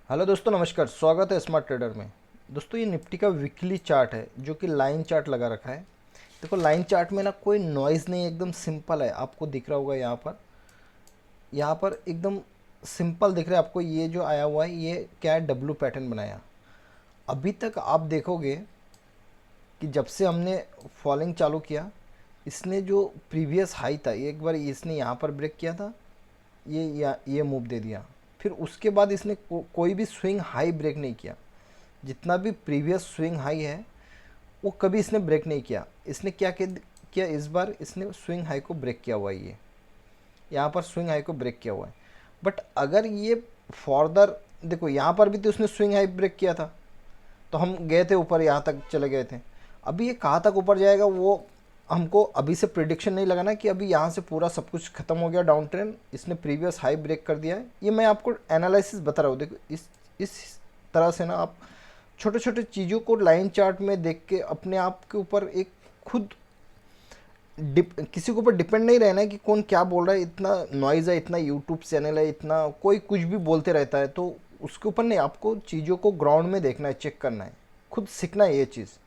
Hello दोस्तों, नमस्कार। स्वागत है स्मार्ट ट्रेडर में। दोस्तों, ये निफ्टी का वीकली चार्ट है जो कि लाइन चार्ट लगा रखा है। देखो, लाइन चार्ट में ना कोई नॉइज़ नहीं है, एकदम सिंपल है। आपको दिख रहा होगा यहाँ पर एकदम सिंपल दिख रहा है आपको। ये जो आया हुआ है, ये क्या है, डब्लू पैटर्न बनाया। अभी तक आप देखोगे कि जब से हमने फॉलिंग चालू किया, इसने जो प्रीवियस हाई था, एक बार इसने यहाँ पर ब्रेक किया था, ये मूव दे दिया। फिर उसके बाद इसने कोई भी स्विंग हाई ब्रेक नहीं किया। जितना भी प्रीवियस स्विंग हाई है, वो कभी इसने ब्रेक नहीं किया। इसने क्या इस बार इसने स्विंग हाई को ब्रेक किया हुआ है। ये यहाँ पर स्विंग हाई को ब्रेक किया हुआ है। बट अगर ये फॉर्दर देखो, यहाँ पर भी तो उसने स्विंग हाई ब्रेक किया था, तो हम गए थे ऊपर, यहाँ तक चले गए थे। अभी ये कहाँ तक ऊपर जाएगा वो हमको अभी से प्रिडिक्शन नहीं लगाना कि अभी यहाँ से पूरा सब कुछ खत्म हो गया डाउन ट्रेंड, इसने प्रीवियस हाई ब्रेक कर दिया है। ये मैं आपको एनालिसिस बता रहा हूँ। देखो, इस तरह से ना आप छोटे छोटे चीज़ों को लाइन चार्ट में देख के अपने आप के ऊपर एक खुद किसी के ऊपर डिपेंड नहीं रहना है कि कौन क्या बोल रहा है। इतना नॉइज़ है, इतना यूट्यूब चैनल है, इतना कोई कुछ भी बोलते रहता है, तो उसके ऊपर नहीं। आपको चीज़ों को ग्राउंड में देखना है, चेक करना है, खुद सीखना है ये चीज़।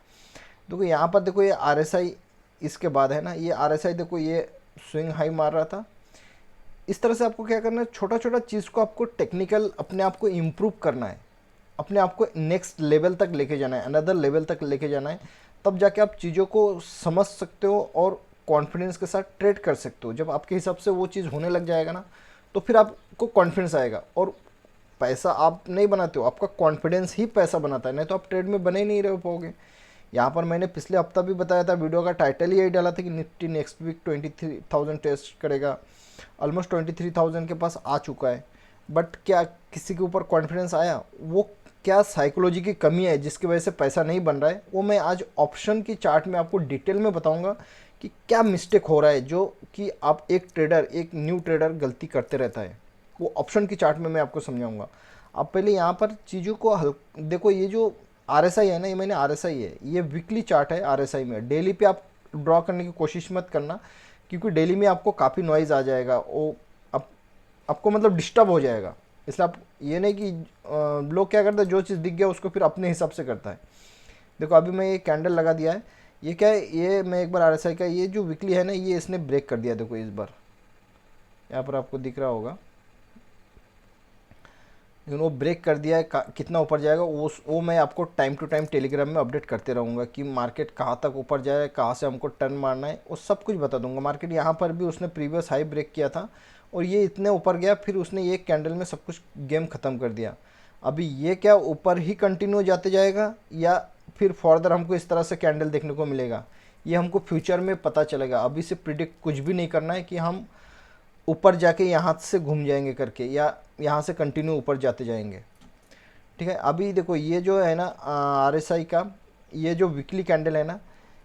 देखो, यहाँ पर देखो, ये आरएसआई इसके बाद है ना, ये आरएसआई देखो, ये स्विंग हाई मार रहा था। इस तरह से आपको क्या करना है, छोटा छोटा चीज़ को आपको टेक्निकल अपने आप को इम्प्रूव करना है, अपने आप को नेक्स्ट लेवल तक लेके जाना है, अनदर लेवल तक लेके जाना है। तब जाके आप चीज़ों को समझ सकते हो और कॉन्फिडेंस के साथ ट्रेड कर सकते हो। जब आपके हिसाब से वो चीज़ होने लग जाएगा ना, तो फिर आपको कॉन्फिडेंस आएगा। और पैसा आप नहीं बनाते हो, आपका कॉन्फिडेंस ही पैसा बनाता है, नहीं तो आप ट्रेड में बने ही नहीं रह पाओगे। यहाँ पर मैंने पिछले हफ्ता भी बताया था, वीडियो का टाइटल ही यही डाला था कि निफ्टी नेक्स्ट वीक 23,000 टेस्ट करेगा। ऑलमोस्ट 23,000 के पास आ चुका है। बट क्या किसी के ऊपर कॉन्फिडेंस आया? वो क्या साइकोलॉजी की कमी है जिसकी वजह से पैसा नहीं बन रहा है, वो मैं आज ऑप्शन की चार्ट में आपको डिटेल में बताऊंगा कि क्या मिस्टेक हो रहा है, जो कि आप एक ट्रेडर, एक न्यू ट्रेडर गलती करते रहता है। वो ऑप्शन की चार्ट में मैं आपको समझाऊंगा। आप पहले यहाँ पर चीज़ों को देखो, ये जो आरएसआई है ना, ये मैंने आरएसआई है, ये वीकली चार्ट है। आरएसआई में डेली पे आप ड्रॉ करने की कोशिश मत करना, क्योंकि डेली में आपको काफ़ी नॉइज़ आ जाएगा, वो आपको मतलब डिस्टर्ब हो जाएगा। इसलिए आप ये नहीं कि लोग क्या करते हैं, जो चीज़ दिख गया उसको फिर अपने हिसाब से करता है। देखो, अभी मैं ये कैंडल लगा दिया है। ये क्या है, ये मैं एक बार आरएसआई का ये जो वीकली है ना, ये इसने ब्रेक कर दिया। देखो, इस बार यहाँ पर आपको दिख रहा होगा, लेकिन वो ब्रेक कर दिया है। कितना ऊपर जाएगा वो मैं आपको टाइम टू टाइम टेलीग्राम में अपडेट करते रहूँगा कि मार्केट कहाँ तक ऊपर जाए, कहाँ से हमको टर्न मारना है, वो सब कुछ बता दूंगा। मार्केट यहाँ पर भी उसने प्रीवियस हाई ब्रेक किया था और ये इतने ऊपर गया, फिर उसने ये कैंडल में सब कुछ गेम ख़त्म कर दिया। अभी ये क्या ऊपर ही कंटिन्यू जाते जाएगा या फिर फर्दर हमको इस तरह से कैंडल देखने को मिलेगा, ये हमको फ्यूचर में पता चलेगा। अभी से प्रिडिक्ट कुछ भी नहीं करना है कि हम ऊपर जाके यहाँ से घूम जाएंगे करके, या यहाँ से कंटिन्यू ऊपर जाते जाएंगे। ठीक है, अभी देखो, ये जो है ना आरएसआई का ये जो वीकली कैंडल है ना,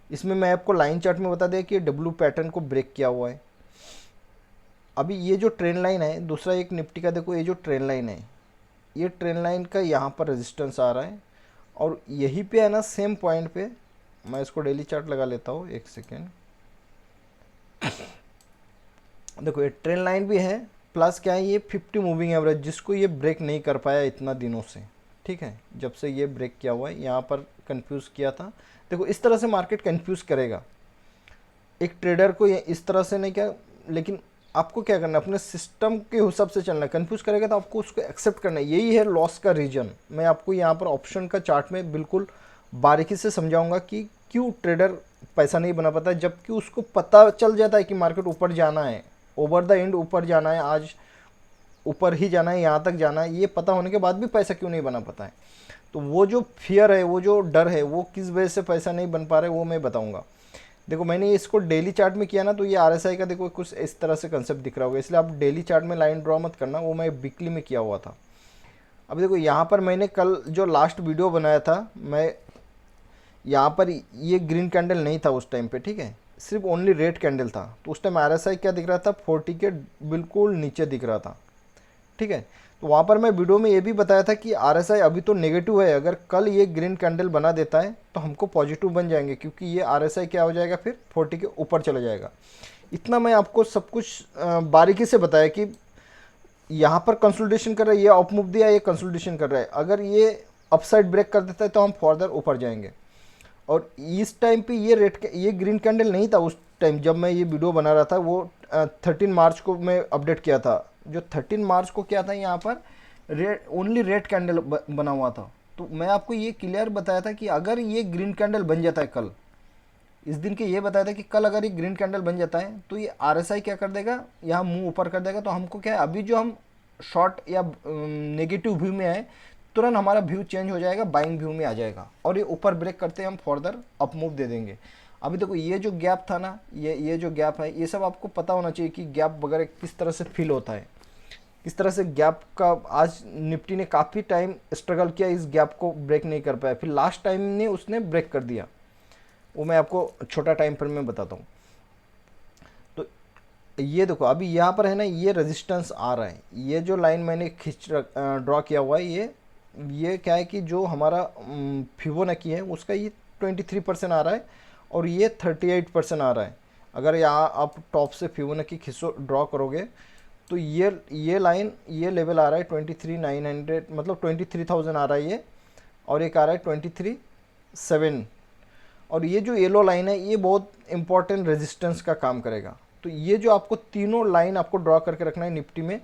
इसमें मैं आपको लाइन चार्ट में बता दें कि डब्लू पैटर्न को ब्रेक किया हुआ है। अभी ये जो ट्रेंड लाइन है, दूसरा एक निफ्टी का देखो, ये जो ट्रेंड लाइन है, ये ट्रेंड लाइन का यहाँ पर रेजिस्टेंस आ रहा है, और यहीं पे है ना सेम पॉइंट पे। मैं इसको डेली चार्ट लगा लेता हूँ, एक सेकेंड। देखो, ये ट्रेंड लाइन भी है, प्लस क्या है, ये 50 मूविंग एवरेज, जिसको ये ब्रेक नहीं कर पाया इतना दिनों से। ठीक है, जब से ये ब्रेक किया हुआ है, यहाँ पर कंफ्यूज किया था। देखो, इस तरह से मार्केट कंफ्यूज करेगा एक ट्रेडर को, ये इस तरह से नहीं क्या। लेकिन आपको क्या करना है, अपने सिस्टम के हिसाब से चलना है। कंफ्यूज करेगा तो आपको उसको एक्सेप्ट करना है। यही है लॉस का रीजन। मैं आपको यहाँ पर ऑप्शन का चार्ट में बिल्कुल बारीकी से समझाऊंगा कि क्यों ट्रेडर पैसा नहीं बना पाता, जबकि उसको पता चल जाता है कि मार्केट ऊपर जाना है, ओवर द एंड ऊपर जाना है, आज ऊपर ही जाना है, यहाँ तक जाना है। ये पता होने के बाद भी पैसा क्यों नहीं बना पाता है? तो वो जो फियर है, वो जो डर है, वो किस वजह से पैसा नहीं बन पा रहा है, वो मैं बताऊंगा। देखो, मैंने इसको डेली चार्ट में किया ना, तो ये आरएसआई का देखो कुछ इस तरह से कंसेप्ट दिख रहा होगा, इसलिए आप डेली चार्ट में लाइन ड्रॉ मत करना, वो मैं वीकली में किया हुआ था। अब देखो, यहाँ पर मैंने कल जो लास्ट वीडियो बनाया था, मैं यहाँ पर ये ग्रीन कैंडल नहीं था उस टाइम पे, ठीक है, सिर्फ ओनली रेड कैंडल था। तो उस टाइम आरएसआई क्या दिख रहा था, 40 के बिल्कुल नीचे दिख रहा था। ठीक है, तो वहाँ पर मैं वीडियो में ये भी बताया था कि आरएसआई अभी तो नेगेटिव है, अगर कल ये ग्रीन कैंडल बना देता है तो हमको पॉजिटिव बन जाएंगे, क्योंकि ये आरएसआई क्या हो जाएगा, फिर 40 के ऊपर चला जाएगा। इतना मैं आपको सब कुछ बारीकी से बताया कि यहाँ पर कंसोलिडेशन कर रहा है, ये अप मूव दिया, ये कंसोलिडेशन कर रहा है। अगर ये अपसाइड ब्रेक कर देता है तो हम फर्दर ऊपर जाएंगे। और इस टाइम पे ये ये ग्रीन कैंडल नहीं था उस टाइम जब मैं ये वीडियो बना रहा था। वो 13 मार्च को मैं अपडेट किया था। जो 13 मार्च को क्या था, यहाँ पर ओनली रेड कैंडल बना हुआ था। तो मैं आपको ये क्लियर बताया था कि अगर ये ग्रीन कैंडल बन जाता है कल, इस दिन के ये बताया था कि कल अगर ये ग्रीन कैंडल बन जाता है तो ये आरएसआई क्या कर देगा, यहाँ मुंह ऊपर कर देगा। तो हमको क्या है, अभी जो हम शॉर्ट या नेगेटिव व्यू में आए, तुरंत हमारा व्यू चेंज हो जाएगा, बाइंग व्यू में आ जाएगा और ये ऊपर ब्रेक करते हैं हम फर्दर अप मूव दे देंगे। अभी देखो ये जो गैप था ना, ये जो गैप है, ये सब आपको पता होना चाहिए कि गैप वगैरह किस तरह से फील होता है, किस तरह से गैप का। आज निफ्टी ने काफ़ी टाइम स्ट्रगल किया, इस गैप को ब्रेक नहीं कर पाया, फिर लास्ट टाइम ने उसने ब्रेक कर दिया। वो मैं आपको छोटा टाइम पर मैं बताता हूँ। तो ये देखो अभी यहाँ पर है ना, ये रेजिस्टेंस आ रहा है। ये जो लाइन मैंने ड्रॉ किया हुआ है, ये क्या है कि जो हमारा फिबोनाची है उसका ये 23% आ रहा है और ये 38% आ रहा है। अगर यहाँ आप टॉप से फिबोनाची खिस्सो ड्रॉ करोगे तो ये लाइन, ये लेवल आ रहा है 23,900, मतलब 23,000 आ रहा है ये, और एक आ रहा है 23,700। और ये जो येलो लाइन है ये बहुत इंपॉर्टेंट रेजिस्टेंस का काम करेगा। तो ये जो आपको तीनों लाइन आपको ड्रॉ करके रखना है निफ्टी में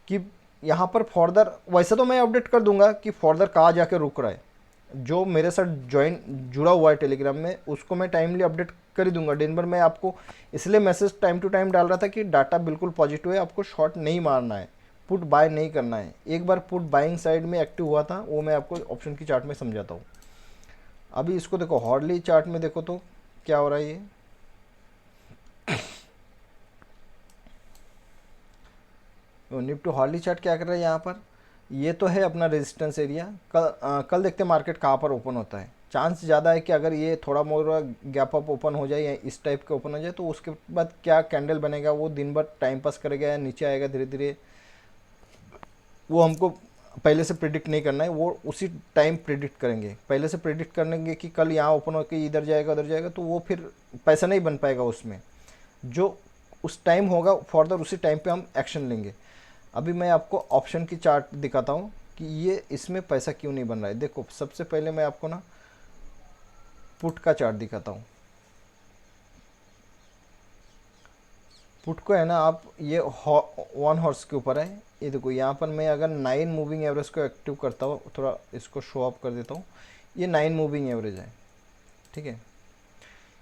कि यहाँ पर फर्दर, वैसे तो मैं अपडेट कर दूंगा कि फर्दर कहाँ जाके रुक रहा है। जो मेरे साथ जुड़ा हुआ है टेलीग्राम में, उसको मैं टाइमली अपडेट कर ही दूंगा। दिन भर मैं आपको इसलिए मैसेज टाइम टू टाइम डाल रहा था कि डाटा बिल्कुल पॉजिटिव है, आपको शॉर्ट नहीं मारना है, पुट बाय नहीं करना है। एक बार पुट बाइंग साइड में एक्टिव हुआ था, वो मैं आपको ऑप्शन की चार्ट में समझाता हूँ। अभी इसको देखो, हॉर्ली चार्ट में देखो तो क्या हो रहा है। ये निफ्टी हॉर्ली चार्ट क्या कर रहा है यहाँ पर, ये तो है अपना रेजिस्टेंस एरिया। कल देखते हैं मार्केट कहाँ पर ओपन होता है। चांस ज़्यादा है कि अगर ये थोड़ा मोड़ा गैप अप ओपन हो जाए या इस टाइप के ओपन हो जाए तो उसके बाद क्या कैंडल बनेगा, वो दिन भर टाइम पास करेगा या नीचे आएगा धीरे धीरे, वो हमको पहले से प्रिडिक्ट नहीं करना है। वो उसी टाइम प्रिडिक्ट करेंगे, पहले से प्रिडिक्ट करेंगे कि कल यहाँ ओपन होकर इधर जाएगा उधर जाएगा, तो वो फिर पैसा नहीं बन पाएगा उसमें। जो उस टाइम होगा फर्दर उसी टाइम पे हम एक्शन लेंगे। अभी मैं आपको ऑप्शन की चार्ट दिखाता हूँ कि ये इसमें पैसा क्यों नहीं बन रहा है। देखो सबसे पहले मैं आपको ना पुट का चार्ट दिखाता हूँ। पुट को है ना आप, ये 1 हॉर्स के ऊपर है। ये देखो यहाँ पर मैं अगर 9 मूविंग एवरेज को एक्टिव करता हूँ, थोड़ा इसको शो ऑफ कर देता हूँ, ये 9 मूविंग एवरेज है, ठीक है।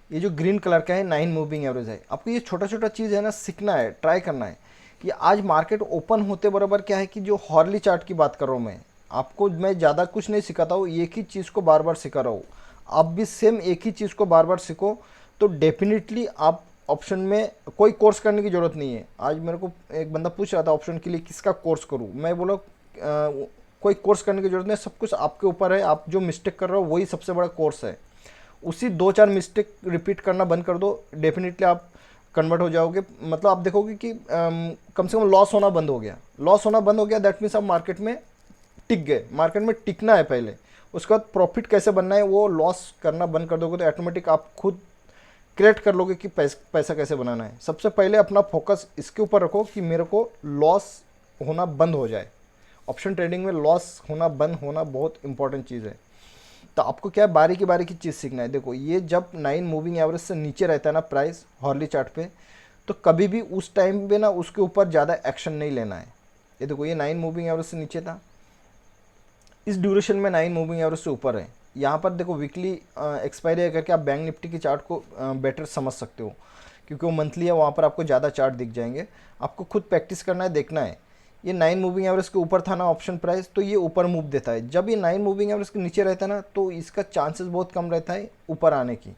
ये जो ग्रीन कलर का है 9 मूविंग एवरेज है। आपको ये छोटा छोटा चीज़ है ना सीखना है, ट्राई करना है कि आज मार्केट ओपन होते बराबर क्या है कि जो हॉर्ली चार्ट की बात कर रहा हूँ मैं आपको, मैं ज़्यादा कुछ नहीं सिखाता हूँ, एक ही चीज़ को बार बार सिखा रहा हूँ। आप भी सेम एक ही चीज़ को बार बार सीखो तो डेफिनेटली आप ऑप्शन में कोई कोर्स करने की ज़रूरत नहीं है। आज मेरे को एक बंदा पूछ रहा था ऑप्शन के लिए किसका कोर्स करूँ, मैं बोला कोई कोर्स करने की ज़रूरत नहीं, सब कुछ आपके ऊपर है। आप जो मिस्टेक कर रहे हो वही सबसे बड़ा कोर्स है। उसी 2-4 मिस्टेक रिपीट करना बंद कर दो, डेफिनेटली आप कन्वर्ट हो जाओगे। मतलब आप देखोगे कि कम से कम लॉस होना बंद हो गया। लॉस होना बंद हो गया दैट मीन्स आप मार्केट में टिक गए। मार्केट में टिकना है पहले, उसके बाद प्रॉफिट कैसे बनना है वो लॉस करना बंद कर दोगे तो ऑटोमेटिक आप खुद क्रिएट कर लोगे कि पैसा कैसे बनाना है। सबसे पहले अपना फोकस इसके ऊपर रखो कि मेरे को लॉस होना बंद हो जाए। ऑप्शन ट्रेडिंग में लॉस होना बंद होना बहुत इंपॉर्टेंट चीज़ है। तो आपको क्या है, बारी की चीज़ सीखना है। देखो ये जब 9 मूविंग एवरेज से नीचे रहता है ना प्राइस हॉर्ली चार्ट पे, तो कभी भी उस टाइम पे ना उसके ऊपर ज़्यादा एक्शन नहीं लेना है। ये देखो ये 9 मूविंग एवरेज से नीचे था, इस ड्यूरेशन में 9 मूविंग एवरेज से ऊपर है। यहाँ पर देखो वीकली एक्सपायरी करके आप बैंक निफ्टी की चार्ट को बेटर समझ सकते हो, क्योंकि वो मंथली है, वहाँ पर आपको ज़्यादा चार्ट दिख जाएंगे। आपको खुद प्रैक्टिस करना है, देखना है। ये 9 मूविंग एवरेज के ऊपर था ना ऑप्शन प्राइस, तो ये ऊपर मूव देता है। जब ये 9 मूविंग एवरेज के नीचे रहता है ना तो इसका चांसेस बहुत कम रहता है ऊपर आने की।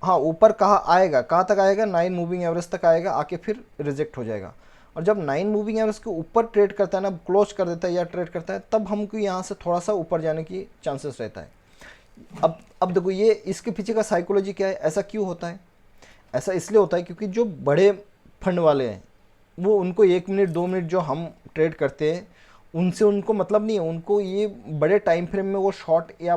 हाँ ऊपर कहाँ आएगा, कहाँ तक आएगा, 9 मूविंग एवरेज तक आएगा, आके फिर रिजेक्ट हो जाएगा। और जब 9 मूविंग एवरेज के ऊपर ट्रेड करता है ना, क्लोज कर देता है या ट्रेड करता है, तब हमको यहाँ से थोड़ा सा ऊपर जाने की चांसेस रहता है। अब देखो ये इसके पीछे का साइकोलॉजी क्या है, ऐसा क्यों होता है। ऐसा इसलिए होता है क्योंकि जो बड़े फंड वाले हैं वो, उनको 1 मिनट 2 मिनट जो हम ट्रेड करते हैं उनसे उनको मतलब नहीं है। उनको ये बड़े टाइम फ्रेम में वो शॉर्ट या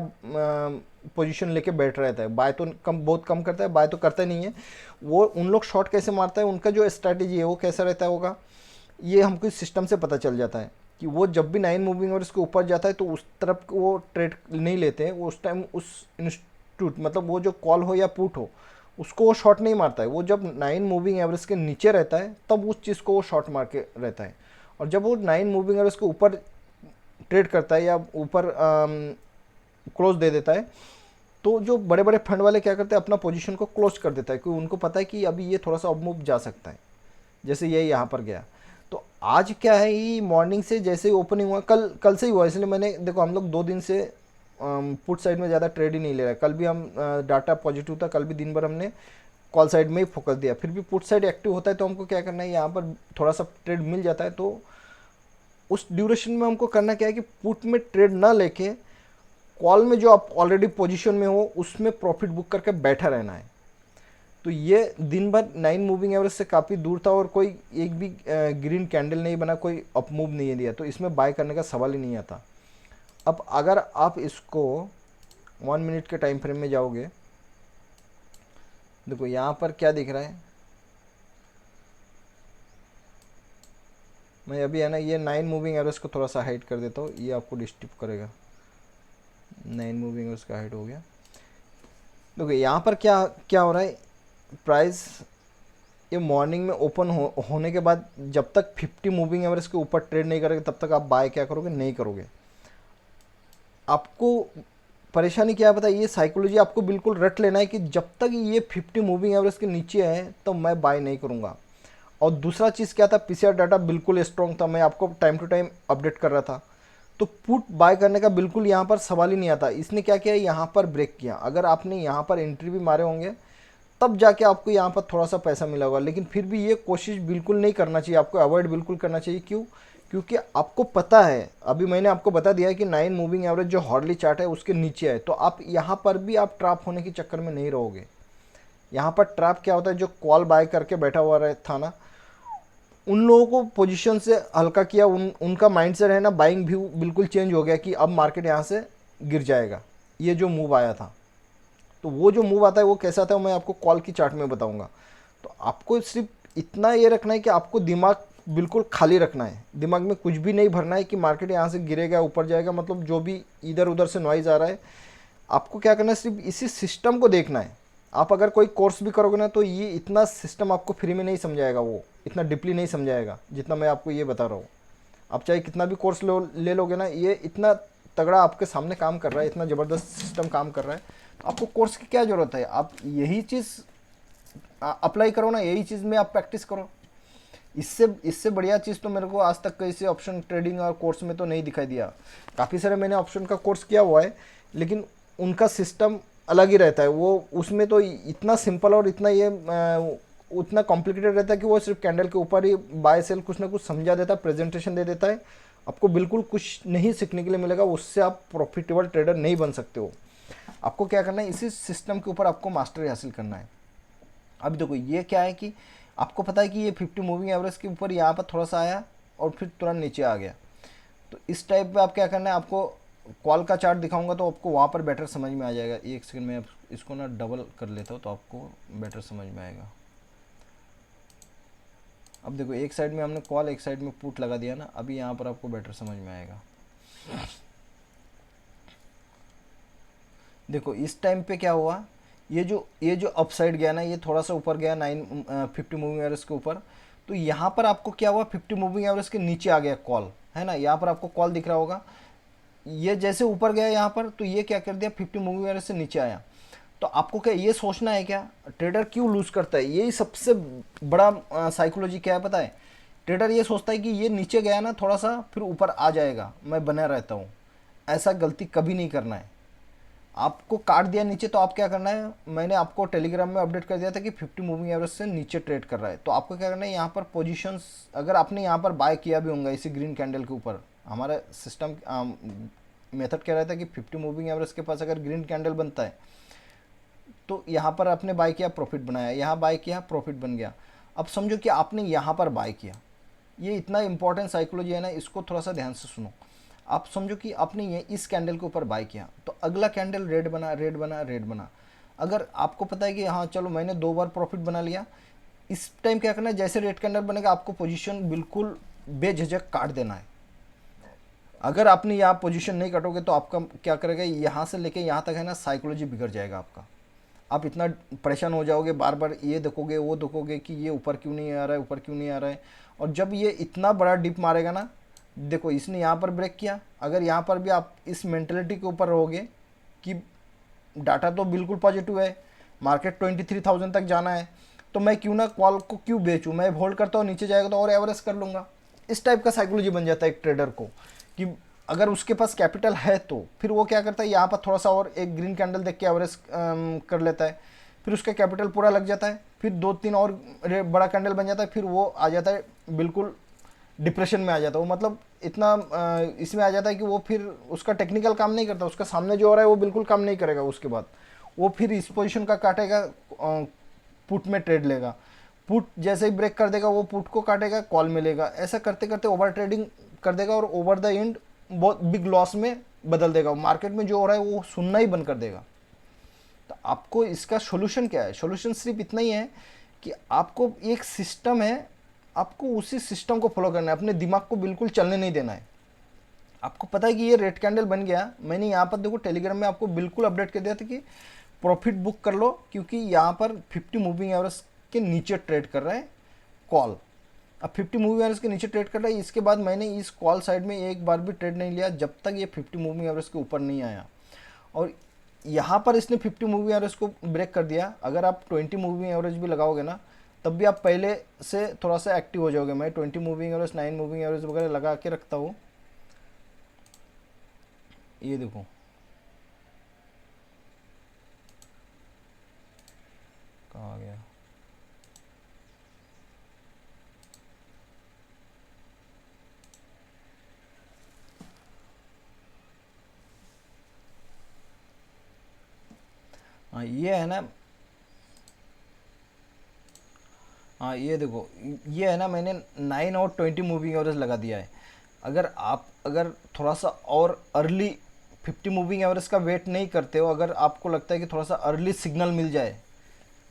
पोजीशन लेके बैठ रहता है। बाय तो बहुत कम करता है, बाय तो करता नहीं है। वो उन लोग शॉर्ट कैसे मारता है, उनका जो स्ट्रैटेजी है वो कैसा रहता है होगा ये हमको इस सिस्टम से पता चल जाता है कि वो जब भी 9 मूविंग एवरेज के ऊपर जाता है तो उस तरफ वो ट्रेड नहीं लेते हैं, वो उस टाइम उस इंस्टीट्यूट मतलब वो जो कॉल हो या पुट हो उसको वो शॉर्ट नहीं मारता है। वो जब 9 मूविंग एवरेज के नीचे रहता है तब उस चीज़ को वो शॉर्ट मार के रहता है, और जब वो 9 मूविंग एवरेज के ऊपर ट्रेड करता है या ऊपर क्लोज दे देता है, तो जो बड़े बड़े फंड वाले क्या करते हैं, अपना पोजीशन को क्लोज कर देता है, क्योंकि उनको पता है कि अभी ये थोड़ा सा अप मूव जा सकता है, जैसे ये यहाँ पर गया। तो आज क्या है, ये मॉर्निंग से जैसे ही ओपनिंग हुआ, कल कल से ही हुआ, इसलिए मैंने देखो हम लोग 2 दिन से पुट साइड में ज़्यादा ट्रेड ही नहीं ले रहा है। कल भी हम डाटा पॉजिटिव था, कल भी दिन भर हमने कॉल साइड में ही फोकस दिया, फिर भी पुट साइड एक्टिव होता है तो हमको क्या करना है, यहाँ पर थोड़ा सा ट्रेड मिल जाता है तो उस ड्यूरेशन में हमको करना क्या है कि पुट में ट्रेड ना लेके कॉल में जो आप ऑलरेडी पोजीशन में हो उसमें प्रॉफिट बुक करके बैठा रहना है। तो ये दिन भर 9 मूविंग एवरेज से काफ़ी दूर था और कोई एक भी ग्रीन कैंडल नहीं बना, कोई अप मूव नहीं दिया, तो इसमें बाय करने का सवाल ही नहीं आता। अब अगर आप इसको 1 मिनट के टाइम फ्रेम में जाओगे, देखो यहाँ पर क्या दिख रहा है, मैं अभी है ना ये 9 मूविंग एवरेज को थोड़ा सा हाइड कर देता हूँ, ये आपको डिस्टर्ब करेगा। 9 मूविंग एवरेज का हाइड हो गया। देखो यहाँ पर क्या क्या हो रहा है, प्राइस ये मॉर्निंग में ओपन होने के बाद जब तक 50 मूविंग एवरेज के ऊपर ट्रेड नहीं करोगे तब तक आप बाय क्या करोगे, नहीं करोगे। आपको परेशानी क्या है पता है, ये साइकोलॉजी आपको बिल्कुल रट लेना है कि जब तक ये 50 मूविंग एवरेज के नीचे है तो मैं बाय नहीं करूँगा। और दूसरा चीज़ क्या था, पीसीआर डाटा बिल्कुल स्ट्रॉन्ग था, मैं आपको टाइम टू टाइम अपडेट कर रहा था, तो पुट बाय करने का बिल्कुल यहाँ पर सवाल ही नहीं आता। इसने क्या किया, यहाँ पर ब्रेक किया। अगर आपने यहाँ पर एंट्री भी मारे होंगे तब जाके आपको यहाँ पर थोड़ा सा पैसा मिला होगा, लेकिन फिर भी ये कोशिश बिल्कुल नहीं करना चाहिए, आपको अवॉइड बिल्कुल करना चाहिए। क्यों? क्योंकि आपको पता है, अभी मैंने आपको बता दिया है कि 9 मूविंग एवरेज जो हॉर्ली चार्ट है उसके नीचे है, तो आप यहाँ पर भी आप ट्रैप होने के चक्कर में नहीं रहोगे। यहाँ पर ट्रैप क्या होता है, जो कॉल बाय करके बैठा हुआ था ना, उन लोगों को पोजीशन से हल्का किया, उनका माइंडसेट है ना, बाइंग व्यू बिल्कुल चेंज हो गया कि अब मार्केट यहाँ से गिर जाएगा। ये जो मूव आया था, तो वो जो मूव आता है वो कैसा था मैं आपको कॉल की चार्ट में बताऊंगा। तो आपको सिर्फ इतना ये रखना है कि आपको दिमाग बिल्कुल खाली रखना है, दिमाग में कुछ भी नहीं भरना है कि मार्केट यहाँ से गिरेगा ऊपर जाएगा, मतलब जो भी इधर उधर से नॉइज़ आ रहा है, आपको क्या करना है, सिर्फ इसी सिस्टम को देखना है। आप अगर कोई कोर्स भी करोगे ना तो ये इतना सिस्टम आपको फ्री में नहीं समझाएगा, वो इतना डीपली नहीं समझाएगा जितना मैं आपको ये बता रहा हूँ। आप चाहे कितना भी कोर्स ले लोगे ना, ये इतना तगड़ा आपके सामने काम कर रहा है, इतना ज़बरदस्त सिस्टम काम कर रहा है, तो आपको कोर्स की क्या ज़रूरत है। आप यही चीज़ अप्लाई करो ना, यही चीज़ में आप प्रैक्टिस करो। इससे इससे बढ़िया चीज़ तो मेरे को आज तक कैसे ऑप्शन ट्रेडिंग और कोर्स में तो नहीं दिखाई दिया। काफ़ी सारे मैंने ऑप्शन का कोर्स किया हुआ है, लेकिन उनका सिस्टम अलग ही रहता है। वो उसमें तो इतना सिंपल और इतना ये उतना कॉम्प्लिकेटेड रहता है कि वो सिर्फ कैंडल के ऊपर ही बाय सेल कुछ ना कुछ समझा देता है, प्रेजेंटेशन दे देता है, आपको बिल्कुल कुछ नहीं सीखने के लिए मिलेगा। उससे आप प्रॉफिटेबल ट्रेडर नहीं बन सकते हो। आपको क्या करना है, इसी सिस्टम के ऊपर आपको मास्टरी हासिल करना है। अभी देखो ये क्या है कि आपको पता है कि ये 50 मूविंग एवरेज के ऊपर यहाँ पर थोड़ा सा आया और फिर तुरंत नीचे आ गया। तो इस टाइप पे आप क्या करना है, आपको कॉल का चार्ट दिखाऊंगा तो आपको वहाँ पर बेटर समझ में आ जाएगा। एक सेकंड में इसको ना डबल कर लेता हूँ तो आपको बेटर समझ में आएगा। अब देखो एक साइड में हमने कॉल, एक साइड में पुट लगा दिया ना, अभी यहाँ पर आपको बेटर समझ में आएगा। देखो इस टाइम पे क्या हुआ, ये जो अपसाइड गया ना, ये थोड़ा सा ऊपर गया 50 मूविंग एवरेज के ऊपर, तो यहाँ पर आपको क्या हुआ, 50 मूविंग एवरेज के नीचे आ गया कॉल, है ना। यहाँ पर आपको कॉल दिख रहा होगा, ये जैसे ऊपर गया यहाँ पर तो ये क्या कर दिया, 50 मूविंग एवरेज से नीचे आया। तो आपको क्या ये सोचना है क्या, ट्रेडर क्यों लूज करता है, यही सबसे बड़ा साइकोलॉजी क्या है पता है। ट्रेडर ये सोचता है कि ये नीचे गया ना थोड़ा सा, फिर ऊपर आ जाएगा, मैं बना रहता हूँ। ऐसा गलती कभी नहीं करना है। आपको काट दिया नीचे तो आप क्या करना है, मैंने आपको टेलीग्राम में अपडेट कर दिया था कि 50 मूविंग एवरेज से नीचे ट्रेड कर रहा है, तो आपको क्या करना है, यहाँ पर पोजीशंस अगर आपने यहाँ पर बाय किया भी होगा इसी ग्रीन कैंडल के ऊपर, हमारा सिस्टम मेथड क्या रहता है कि 50 मूविंग एवरेज के पास अगर ग्रीन कैंडल बनता है तो यहाँ पर आपने बाय किया, प्रॉफिट बनाया, यहाँ बाय किया, प्रॉफिट बन गया। अब समझो कि आपने यहाँ पर बाय किया, ये इतना इंपॉर्टेंट साइकोलॉजी है ना, इसको थोड़ा सा ध्यान से सुनो। आप समझो कि आपने ये इस कैंडल के ऊपर बाय किया, तो अगला कैंडल रेड बना, रेड बना, रेड बना। अगर आपको पता है कि हाँ चलो मैंने 2 बार प्रॉफिट बना लिया, इस टाइम क्या करना है, जैसे रेड कैंडल बनेगा आपको पोजीशन बिल्कुल बेझिझक काट देना है। अगर आपने यहाँ पोजीशन नहीं काटोगे तो आपका क्या करेगा, यहाँ से लेके यहाँ तक है ना साइकोलॉजी बिगड़ जाएगा आपका। आप इतना परेशान हो जाओगे, बार बार ये देखोगे वो देखोगे कि ये ऊपर क्यों नहीं आ रहा है, ऊपर क्यों नहीं आ रहा है। और जब ये इतना बड़ा डिप मारेगा ना, देखो इसने यहाँ पर ब्रेक किया, अगर यहाँ पर भी आप इस मेंटेलिटी के ऊपर रहोगे कि डाटा तो बिल्कुल पॉजिटिव है, मार्केट 23,000 तक जाना है, तो मैं क्यों ना कॉल को क्यों बेचूं, मैं होल्ड करता हूँ, नीचे जाएगा तो और एवरेज कर लूँगा। इस टाइप का साइकोलॉजी बन जाता है एक ट्रेडर को, कि अगर उसके पास कैपिटल है तो फिर वो क्या करता है, यहाँ पर थोड़ा सा और एक ग्रीन कैंडल देख के एवरेज कर लेता है, फिर उसका कैपिटल पूरा लग जाता है, फिर 2-3 और बड़ा कैंडल बन जाता है, फिर वो आ जाता है बिल्कुल डिप्रेशन में आ जाता है वो। मतलब इतना इसमें आ जाता है कि वो फिर उसका टेक्निकल काम नहीं करता, उसका सामने जो हो रहा है वो बिल्कुल काम नहीं करेगा। उसके बाद वो फिर इस पोजीशन का काटेगा, पुट में ट्रेड लेगा, पुट जैसे ही ब्रेक कर देगा वो पुट को काटेगा, कॉल मिलेगा, ऐसा करते करते ओवर ट्रेडिंग कर देगा और ओवर द एंड बहुत बिग लॉस में बदल देगा। मार्केट में जो हो रहा है वो सुनना ही बंद कर देगा। तो आपको इसका सोल्यूशन क्या है, सोल्यूशन सिर्फ इतना ही है कि आपको एक सिस्टम है, आपको उसी सिस्टम को फॉलो करना है, अपने दिमाग को बिल्कुल चलने नहीं देना है। आपको पता है कि ये रेड कैंडल बन गया, मैंने यहाँ पर देखो टेलीग्राम में आपको बिल्कुल अपडेट कर दिया था कि प्रॉफिट बुक कर लो, क्योंकि यहाँ पर 50 मूविंग एवरेज के नीचे ट्रेड कर रहा है कॉल। अब 50 मूविंग एवरेज के नीचे ट्रेड कर रहा है, इसके बाद मैंने इस कॉल साइड में एक बार भी ट्रेड नहीं लिया जब तक ये 50 मूविंग एवरेज के ऊपर नहीं आया। और यहाँ पर इसने 50 मूविंग एवरेज को ब्रेक कर दिया। अगर आप 20 मूविंग एवरेज भी लगाओगे ना, तब भी आप पहले से थोड़ा सा एक्टिव हो जाओगे। मैं 20 मूविंग एवरेज, 9 मूविंग एवरेज वगैरह लगा के रखता हूँ। ये देखो कहाँ आ गया, हाँ ये है ना, हाँ ये देखो, ये है ना, मैंने 9 और 20 मूविंग एवरेज लगा दिया है। अगर थोड़ा सा और अर्ली 50 मूविंग एवरेज का वेट नहीं करते हो, अगर आपको लगता है कि थोड़ा सा अर्ली सिग्नल मिल जाए,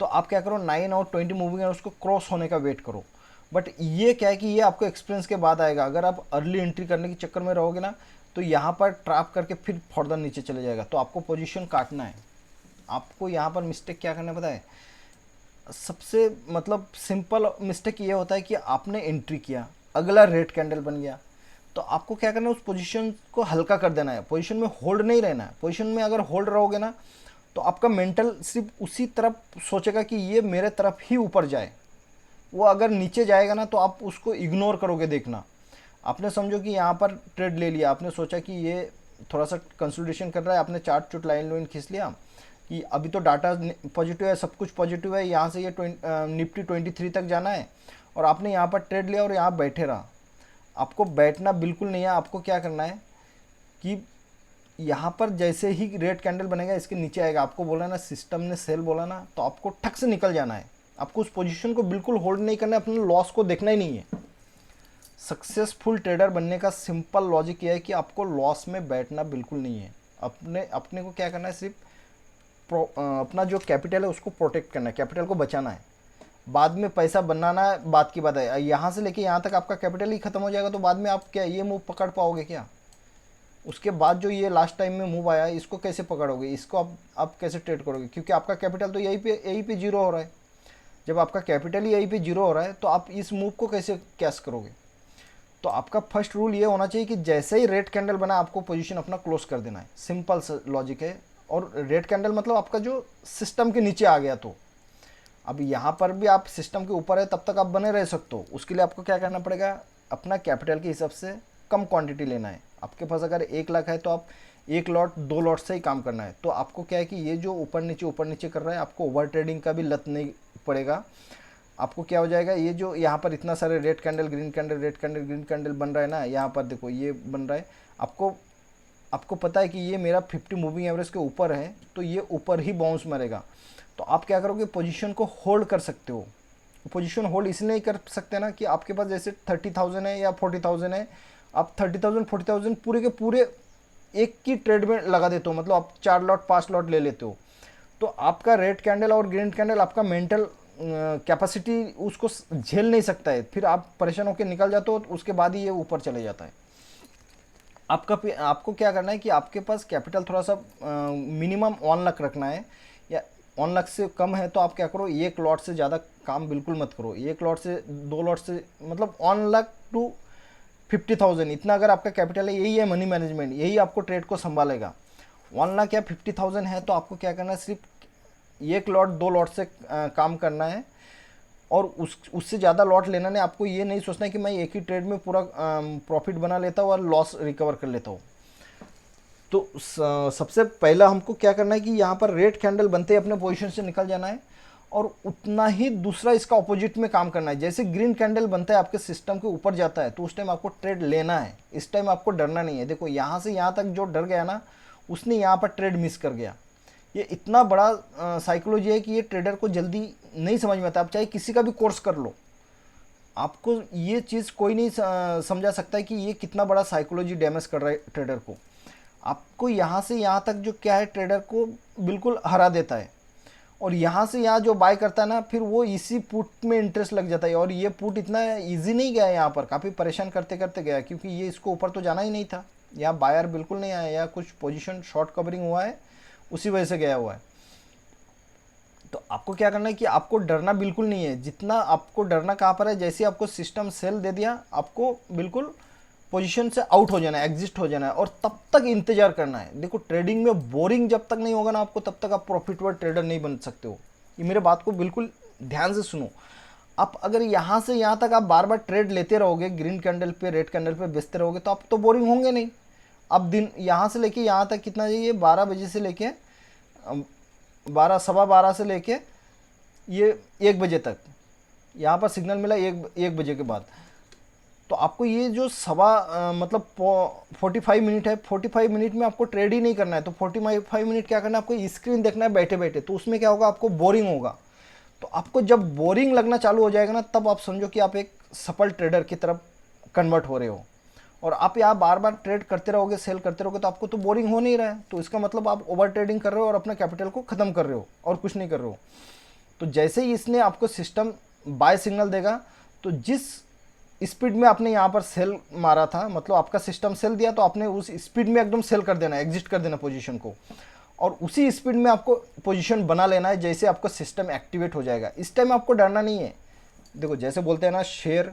तो आप क्या करो, 9 और 20 मूविंग एवरेज को क्रॉस होने का वेट करो। बट ये क्या है कि ये आपको एक्सपीरियंस के बाद आएगा। अगर आप अर्ली एंट्री करने के चक्कर में रहोगे ना, तो यहाँ पर ट्रैप करके फिर फर्दर नीचे चले जाएगा। तो आपको पोजीशन काटना है। आपको यहाँ पर मिस्टेक क्या करना पता है, सबसे मतलब सिंपल मिस्टेक ये होता है कि आपने एंट्री किया, अगला रेड कैंडल बन गया, तो आपको क्या करना है, उस पोजीशन को हल्का कर देना है। पोजीशन में होल्ड नहीं रहना है। पोजीशन में अगर होल्ड रहोगे ना, तो आपका मेंटल सिर्फ उसी तरफ सोचेगा कि ये मेरे तरफ ही ऊपर जाए। वो अगर नीचे जाएगा ना, तो आप उसको इग्नोर करोगे। देखना, आपने समझो कि यहाँ पर ट्रेड ले लिया, आपने सोचा कि ये थोड़ा सा कंसोलिडेशन कर रहा है, आपने चार्ट चुट लाइन लाइन खींच लिया कि अभी तो डाटा पॉजिटिव है, सब कुछ पॉजिटिव है, यहाँ से ये निफ्टी 23 तक जाना है, और आपने यहाँ पर ट्रेड लिया और यहाँ बैठे रहा। आपको बैठना बिल्कुल नहीं है। आपको क्या करना है कि यहाँ पर जैसे ही रेड कैंडल बनेगा, इसके नीचे आएगा, आपको बोला ना सिस्टम ने सेल बोला ना, तो आपको ठक से निकल जाना है। आपको उस पोजीशन को बिल्कुल होल्ड नहीं करना है, अपने लॉस को देखना ही नहीं है। सक्सेसफुल ट्रेडर बनने का सिंपल लॉजिक यह है कि आपको लॉस में बैठना बिल्कुल नहीं है। अपने अपने को क्या करना है, सिर्फ अपना जो कैपिटल है उसको प्रोटेक्ट करना है, कैपिटल को बचाना है। बाद में पैसा बनाना बात की बात है। यहाँ से लेके यहाँ तक आपका कैपिटल ही खत्म हो जाएगा, तो बाद में आप क्या ये मूव पकड़ पाओगे क्या? उसके बाद जो ये लास्ट टाइम में मूव आया, इसको कैसे पकड़ोगे? इसको आप कैसे ट्रेड करोगे? क्योंकि आपका कैपिटल तो यहीं पे जीरो हो रहा है। जब आपका कैपिटल ही यहीं पे जीरो हो रहा है, तो आप इस मूव को कैसे कैश करोगे? तो आपका फर्स्ट रूल ये होना चाहिए कि जैसे ही रेड कैंडल बना, आपको पोजीशन अपना क्लोज कर देना है। सिंपल लॉजिक है। और रेड कैंडल मतलब आपका जो सिस्टम के नीचे आ गया, तो अब यहाँ पर भी आप सिस्टम के ऊपर है, तब तक आप बने रह सकते हो। उसके लिए आपको क्या करना पड़ेगा, अपना कैपिटल के हिसाब से कम क्वांटिटी लेना है। आपके पास अगर 1 लाख है, तो आप 1 लॉट 2 लॉट से ही काम करना है। तो आपको क्या है कि ये जो ऊपर नीचे कर रहा है, आपको ओवर ट्रेडिंग का भी लत नहीं पड़ेगा। आपको क्या हो जाएगा, ये जो यहाँ पर इतना सारे red candle green candle red candle green candle बन रहा है ना, यहाँ पर देखो ये बन रहा है, आपको पता है कि ये मेरा 50 मूविंग एवरेज के ऊपर है, तो ये ऊपर ही बाउंस मारेगा। तो आप क्या करोगे, पोजीशन को होल्ड कर सकते हो। पोजीशन होल्ड इसलिए नहीं कर सकते ना कि आपके पास जैसे 30,000 है या 40,000 है, आप 30,000 40,000 पूरे के पूरे एक की ट्रेड में लगा देते हो, मतलब आप 4 लॉट 5 लॉट ले लेते हो। तो आपका रेड कैंडल और ग्रीन कैंडल आपका मेंटल कैपेसिटी उसको झेल नहीं सकता है, फिर आप परेशान होकर निकल जाते हो, तो उसके बाद ही ये ऊपर चले जाता है। आपको क्या करना है कि आपके पास कैपिटल थोड़ा सा मिनिमम 1 लाख रखना है, या 1 लाख से कम है तो आप क्या करो, एक लॉट से ज़्यादा काम बिल्कुल मत करो। एक लॉट से 2 लॉट से मतलब 1 लाख टू 50,000, इतना अगर आपका कैपिटल है, यही है मनी मैनेजमेंट, यही आपको ट्रेड को संभालेगा। 1 लाख या 50,000 है तो आपको क्या करना है, सिर्फ एक लॉट 2 लॉट से काम करना है, और उससे ज़्यादा लॉट लेना नहीं। आपको ये नहीं सोचना है कि मैं एक ही ट्रेड में पूरा प्रॉफिट बना लेता हूँ और लॉस रिकवर कर लेता हूँ। तो सबसे पहला हमको क्या करना है कि यहाँ पर रेड कैंडल बनते ही अपने पोजीशन से निकल जाना है, और उतना ही दूसरा इसका ऑपोजिट में काम करना है। जैसे ग्रीन कैंडल बनता है आपके सिस्टम के ऊपर जाता है, तो उस टाइम आपको ट्रेड लेना है, इस टाइम आपको डरना नहीं है। देखो यहाँ से यहाँ तक जो डर गया ना, उसने यहाँ पर ट्रेड मिस कर गया। ये इतना बड़ा साइकोलॉजी है कि ये ट्रेडर को जल्दी नहीं समझ में आता। आप चाहे किसी का भी कोर्स कर लो, आपको ये चीज़ कोई नहीं समझा सकता है कि ये कितना बड़ा साइकोलॉजी डैमेज कर रहा है ट्रेडर को। आपको यहाँ से यहाँ तक जो क्या है, ट्रेडर को बिल्कुल हरा देता है, और यहाँ से यहाँ जो बाय करता है ना, फिर वो इसी पुट में इंटरेस्ट लग जाता है। और ये पुट इतना इजी नहीं गया है, यहाँ पर काफ़ी परेशान करते करते गया, क्योंकि ये इसको ऊपर तो जाना ही नहीं था। यहाँ बायर बिल्कुल नहीं आया, या कुछ पोजीशन शॉर्ट कवरिंग हुआ है, उसी वजह से गया हुआ है। तो आपको क्या करना है कि आपको डरना बिल्कुल नहीं है। जितना आपको डरना कहाँ पर है, जैसे आपको सिस्टम सेल दे दिया, आपको बिल्कुल पोजीशन से आउट हो जाना है, एग्जिस्ट हो जाना है, और तब तक इंतजार करना है। देखो ट्रेडिंग में बोरिंग जब तक नहीं होगा ना आपको, तब तक आप प्रॉफिटेबल ट्रेडर नहीं बन सकते हो। ये मेरे बात को बिल्कुल ध्यान से सुनो। आप अगर यहाँ से यहाँ तक आप बार बार ट्रेड लेते रहोगे, ग्रीन कैंडल पे रेड कैंडल पे बेचते रहोगे, तो आप तो बोरिंग होंगे नहीं। अब दिन यहाँ से लेके यहाँ तक कितना चाहिए, 12 बजे से लेके 12 सवा 12 से लेके ये 1 बजे तक, यहाँ पर सिग्नल मिला 1 बजे के बाद। तो आपको ये जो मतलब 45 मिनट है, 45 मिनट में आपको ट्रेड ही नहीं करना है। तो 45 मिनट क्या करना है, आपको स्क्रीन देखना है बैठे बैठे। तो उसमें क्या होगा, आपको बोरिंग होगा। तो आपको जब बोरिंग लगना चालू हो जाएगा ना, तब आप समझो कि आप एक सफल ट्रेडर की तरफ कन्वर्ट हो रहे हो। और आप यहाँ बार बार ट्रेड करते रहोगे, सेल करते रहोगे, तो आपको तो बोरिंग हो नहीं रहा है। तो इसका मतलब आप ओवर ट्रेडिंग कर रहे हो और अपना कैपिटल को ख़त्म कर रहे हो, और कुछ नहीं कर रहे हो। तो जैसे ही इसने आपको सिस्टम बाय सिग्नल देगा, तो जिस स्पीड में आपने यहाँ पर सेल मारा था, मतलब आपका सिस्टम सेल दिया, तो आपने उस स्पीड में एकदम सेल कर देना, एग्जिट कर देना पोजीशन को, और उसी स्पीड में आपको पोजीशन बना लेना है जैसे आपका सिस्टम एक्टिवेट हो जाएगा। इस टाइम आपको डरना नहीं है। देखो जैसे बोलते हैं ना, शेर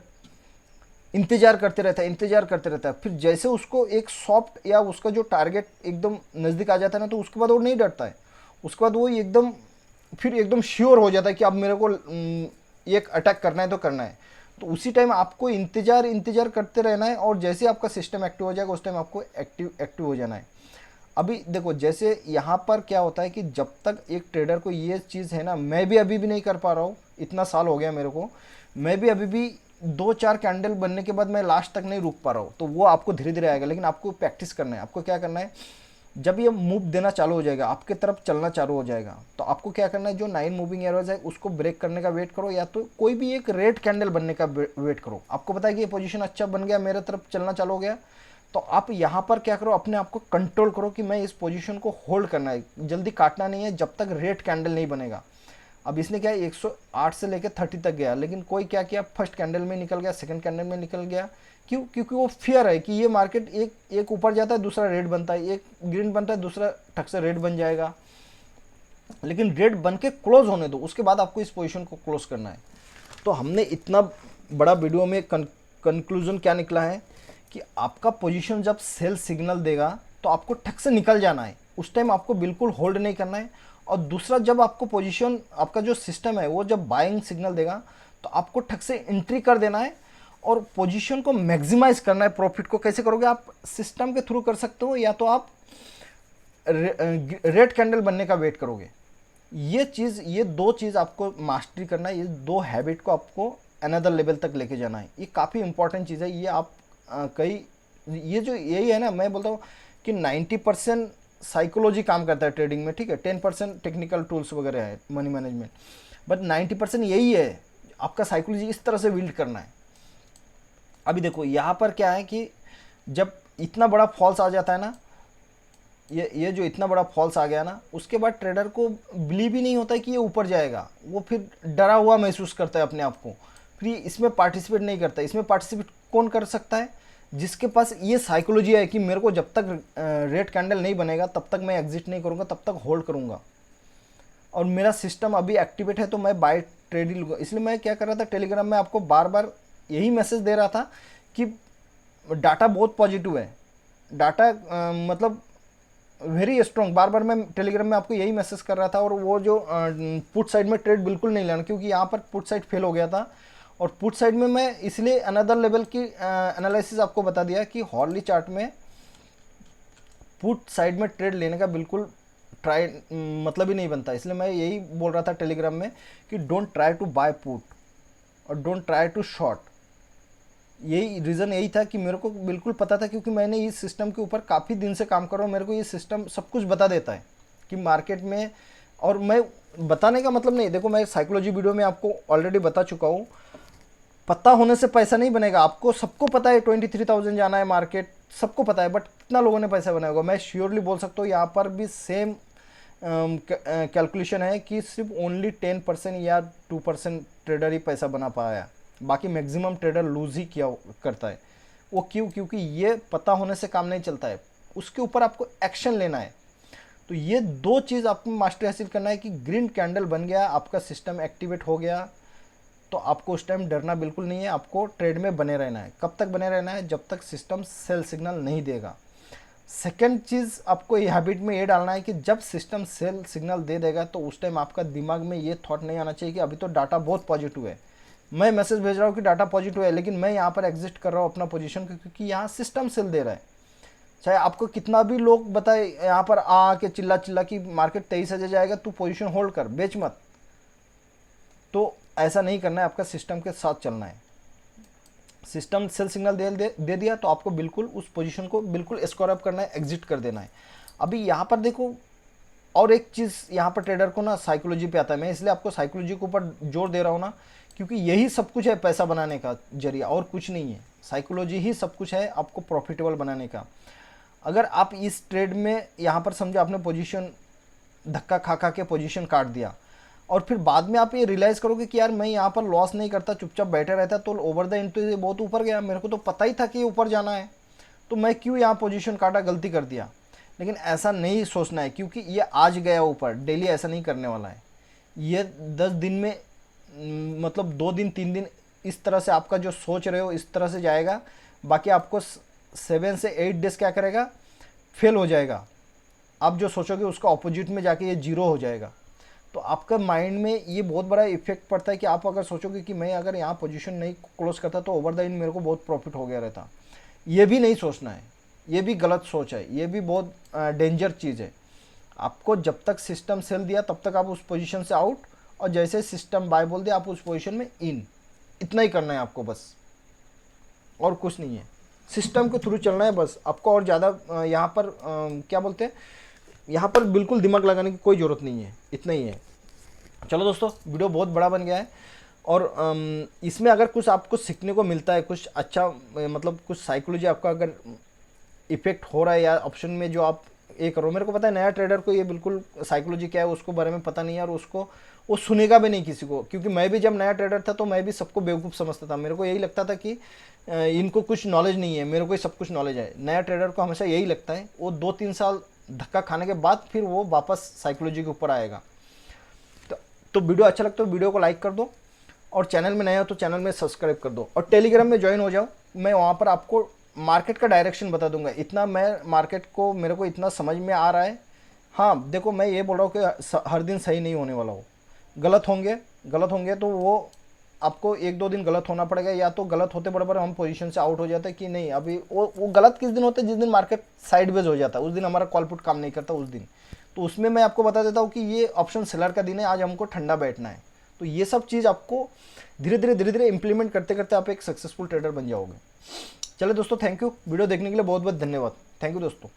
इंतजार करते रहता है, इंतजार करते रहता है, फिर जैसे उसको एक सॉफ्ट या उसका जो टारगेट एकदम नज़दीक आ जाता है ना, तो उसके बाद वो नहीं डरता है। उसके बाद वो एकदम फिर एकदम श्योर हो जाता है कि अब मेरे को एक अटैक करना है तो करना है। तो उसी टाइम आपको इंतजार करते रहना है, और जैसे आपका सिस्टम एक्टिव हो जाएगा, उस टाइम आपको एक्टिव हो जाना है। अभी देखो जैसे यहाँ पर क्या होता है कि जब तक एक ट्रेडर को ये चीज़ है ना, मैं भी अभी भी नहीं कर पा रहा हूँ, इतना साल हो गया मेरे को, मैं भी अभी भी 2-4 कैंडल बनने के बाद मैं लास्ट तक नहीं रुक पा रहा हूँ। तो वो आपको धीरे धीरे आएगा, लेकिन आपको प्रैक्टिस करना है। आपको क्या करना है, जब ये मूव देना चालू हो जाएगा, आपके तरफ चलना चालू हो जाएगा, तो आपको क्या करना है, जो 9 मूविंग एरोज है उसको ब्रेक करने का वेट करो, या तो कोई भी एक रेड कैंडल बनने का वेट करो। आपको पता है कि ये पोजीशन अच्छा बन गया, मेरे तरफ चलना चालू हो गया, तो आप यहाँ पर क्या करो, अपने आप को कंट्रोल करो कि मैं इस पोजीशन को होल्ड करना है, जल्दी काटना नहीं है जब तक रेड कैंडल नहीं बनेगा। अब इसने क्या है, 108 से लेकर 30 तक गया, लेकिन कोई क्या किया, फर्स्ट कैंडल में निकल गया, सेकंड कैंडल में निकल गया। क्यों? क्योंकि वो फियर है कि ये मार्केट एक ऊपर जाता है, दूसरा रेड बनता है, एक ग्रीन बनता है, दूसरा ठक से रेड बन जाएगा। लेकिन रेड बन के क्लोज होने दो, उसके बाद आपको इस पोजीशन को क्लोज करना है। तो हमने इतना बड़ा वीडियो में कंक्लूजन क्या निकला है कि आपका पोजीशन जब सेल सिग्नल देगा, तो आपको ठक से निकल जाना है, उस टाइम आपको बिल्कुल होल्ड नहीं करना है। और दूसरा, जब आपको पोजीशन, आपका जो सिस्टम है वो जब बाइंग सिग्नल देगा, तो आपको ठक से एंट्री कर देना है, और पोजीशन को मैक्सिमाइज करना है। प्रॉफिट को कैसे करोगे, आप सिस्टम के थ्रू कर सकते हो, या तो आप रेड कैंडल बनने का वेट करोगे। ये 2 चीज़ आपको मास्टरी करना है, ये 2 हैबिट को आपको अनदर लेवल तक लेके जाना है। ये काफ़ी इंपॉर्टेंट चीज़ है। ये आप ये जो यही है ना, मैं बोलता हूँ कि 90% साइकोलॉजी काम करता है ट्रेडिंग में, ठीक है, 10% टेक्निकल टूल्स वगैरह है, मनी मैनेजमेंट, बट 90% यही है, आपका साइकोलॉजी इस तरह से बिल्ड करना है। अभी देखो यहाँ पर क्या है कि जब इतना बड़ा फॉल्स आ जाता है ना, ये जो इतना बड़ा फॉल्स आ गया ना, उसके बाद ट्रेडर को बिलीव ही नहीं होता है कि ये ऊपर जाएगा। वो फिर डरा हुआ महसूस करता है अपने आप को, फिर इसमें पार्टिसिपेट नहीं करता। इसमें पार्टिसिपेट कौन कर सकता है? जिसके पास ये साइकोलॉजी है कि मेरे को जब तक रेड कैंडल नहीं बनेगा तब तक मैं एग्जिट नहीं करूँगा, तब तक होल्ड करूँगा, और मेरा सिस्टम अभी एक्टिवेट है तो मैं बाय ट्रेड ही लूँगा। इसलिए मैं क्या कर रहा था, टेलीग्राम में आपको बार बार यही मैसेज दे रहा था कि डाटा बहुत पॉजिटिव है, डाटा मतलब वेरी स्ट्रॉन्ग। बार बार मैं टेलीग्राम में आपको यही मैसेज कर रहा था। और वो जो पुट साइड में ट्रेड बिल्कुल नहीं लेना, क्योंकि यहाँ पर पुट साइड फेल हो गया था। और पुट साइड में मैं इसलिए अनदर लेवल की एनालिसिस आपको बता दिया कि हॉर्ली चार्ट में पुट साइड में ट्रेड लेने का बिल्कुल ट्राई मतलब ही नहीं बनता। इसलिए मैं यही बोल रहा था टेलीग्राम में कि don't try to buy put और डोंट ट्राई टू शॉर्ट। यही रीज़न यही था कि मेरे को बिल्कुल पता था, क्योंकि मैंने इस सिस्टम के ऊपर काफ़ी दिन से काम कर रहा हूँ। मेरे को ये सिस्टम सब कुछ बता देता है कि मार्केट में, और मैं बताने का मतलब नहीं, देखो मैं साइकोलॉजी वीडियो में आपको ऑलरेडी बता चुका हूँ, पता होने से पैसा नहीं बनेगा। आपको सबको पता है 23,000 जाना है मार्केट, सबको पता है, बट कितना लोगों ने पैसा बनाया होगा? मैं श्योरली बोल सकता हूँ यहाँ पर भी सेम कैलकुलेशन है कि सिर्फ ओनली 10% या 2% ट्रेडर ही पैसा बना पाया, बाकी मैक्सिमम ट्रेडर लूज ही किया करता है। वो क्यों? क्योंकि ये पता होने से काम नहीं चलता है, उसके ऊपर आपको एक्शन लेना है। तो ये दो चीज़ आपको मास्टरी हासिल करना है कि ग्रीन कैंडल बन गया, आपका सिस्टम एक्टिवेट हो गया, तो आपको उस टाइम डरना बिल्कुल नहीं है। आपको ट्रेड में बने रहना है। कब तक बने रहना है? जब तक सिस्टम सेल सिग्नल नहीं देगा। सेकेंड चीज़ आपको ये हैबिट में ये डालना है कि जब सिस्टम सेल सिग्नल दे देगा तो उस टाइम आपका दिमाग में ये थॉट नहीं आना चाहिए कि अभी तो डाटा बहुत पॉजिटिव है, मैं मैसेज भेज रहा हूँ कि डाटा पॉजिटिव है, लेकिन मैं यहाँ पर एग्जिट कर रहा हूँ अपना पोजीशन को, क्योंकि यहाँ सिस्टम सेल दे रहा है। चाहे आपको कितना भी लोग बताए यहाँ पर के चिल्ला चिल्ला कि मार्केट 23,000 जाएगा, तू पोजीशन होल्ड कर, बेच मत, तो ऐसा नहीं करना है। आपका सिस्टम के साथ चलना है। सिस्टम सेल सिग्नल दे दिया तो आपको बिल्कुल उस पोजीशन को बिल्कुल स्कोर अप करना है, एग्जिट कर देना है। अभी यहाँ पर देखो, और एक चीज़ यहाँ पर ट्रेडर को ना साइकोलॉजी पे आता है। मैं इसलिए आपको साइकोलॉजी के ऊपर जोर दे रहा हूँ ना, क्योंकि यही सब कुछ है पैसा बनाने का जरिया, और कुछ नहीं है। साइकोलॉजी ही सब कुछ है आपको प्रॉफिटेबल बनाने का। अगर आप इस ट्रेड में यहाँ पर समझो आपने पोजीशन धक्का खा खा के पोजीशन काट दिया, और फिर बाद में आप ये रियलाइज़ करोगे कि यार मैं यहाँ पर लॉस नहीं करता, चुपचाप बैठे रहता, तो ओवर द एंड तो ये बहुत ऊपर गया, मेरे को तो पता ही था कि ये ऊपर जाना है, तो मैं क्यों यहाँ पोजीशन काटा, गलती कर दिया। लेकिन ऐसा नहीं सोचना है, क्योंकि ये आज गया ऊपर, डेली ऐसा नहीं करने वाला है। ये 10 दिन में मतलब 2 दिन 3 दिन इस तरह से आपका जो सोच रहे हो इस तरह से जाएगा, बाकी आपको 7 से 8 डेज क्या करेगा, फेल हो जाएगा। आप जो सोचोगे उसका ऑपोजिट में जाके ये जीरो हो जाएगा। तो आपका माइंड में ये बहुत बड़ा इफेक्ट पड़ता है कि आप अगर सोचोगे कि मैं अगर यहाँ पोजीशन नहीं क्लोज करता तो ओवर द एंड मेरे को बहुत प्रॉफिट हो गया रहता। ये भी नहीं सोचना है, ये भी गलत सोच है, ये भी बहुत डेंजर चीज़ है। आपको जब तक सिस्टम सेल दिया तब तक आप उस पोजीशन से आउट, और जैसे सिस्टम बाय बोल दिया आप उस पोजीशन में इन। इतना ही करना है आपको बस, और कुछ नहीं है। सिस्टम के थ्रू चलना है बस आपको, और ज़्यादा यहाँ पर क्या बोलते हैं, यहाँ पर बिल्कुल दिमाग लगाने की कोई ज़रूरत नहीं है, इतना ही है। चलो दोस्तों, वीडियो बहुत बड़ा बन गया है, और इसमें अगर कुछ आपको सीखने को मिलता है, कुछ अच्छा मतलब कुछ साइकोलॉजी आपका अगर इफेक्ट हो रहा है, या ऑप्शन में जो आप ये करो, मेरे को पता है नया ट्रेडर को ये बिल्कुल साइकोलॉजी क्या है उसको बारे में पता नहीं है, और उसको वो सुनेगा भी नहीं किसी को। क्योंकि मैं भी जब नया ट्रेडर था तो मैं भी सबको बेवकूफ़ समझता था, मेरे को यही लगता था कि इनको कुछ नॉलेज नहीं है, मेरे को ही सब कुछ नॉलेज है। नया ट्रेडर को हमेशा यही लगता है, वो 2-3 साल धक्का खाने के बाद फिर वो वापस साइकोलॉजी के ऊपर आएगा। तो वीडियो अच्छा लगता है तो वीडियो को लाइक कर दो, और चैनल में नए हो तो चैनल में सब्सक्राइब कर दो, और टेलीग्राम में ज्वाइन हो जाओ। मैं वहाँ पर आपको मार्केट का डायरेक्शन बता दूंगा। इतना मैं मार्केट को, मेरे को इतना समझ में आ रहा है। हाँ देखो, मैं ये बोल रहा हूँ कि हर दिन सही नहीं होने वाला हो, गलत होंगे तो वो आपको 1-2 दिन गलत होना पड़ेगा, या तो गलत होते बराबर हम पोजीशन से आउट हो जाते हैं कि नहीं। अभी वो गलत किस दिन होता है, जिस दिन मार्केट साइडवेज हो जाता है, उस दिन हमारा कॉल पुट काम नहीं करता उस दिन। तो उसमें मैं आपको बता देता हूँ कि ये ऑप्शन सेलर का दिन है, आज हमको ठंडा बैठना है। तो ये सब चीज़ आपको धीरे धीरे इंप्लीमेंट करते करते आप एक सक्सेसफुल ट्रेडर बन जाओगे। चलो दोस्तों, थैंक यू। वीडियो देखने के लिए बहुत बहुत धन्यवाद। थैंक यू दोस्तों।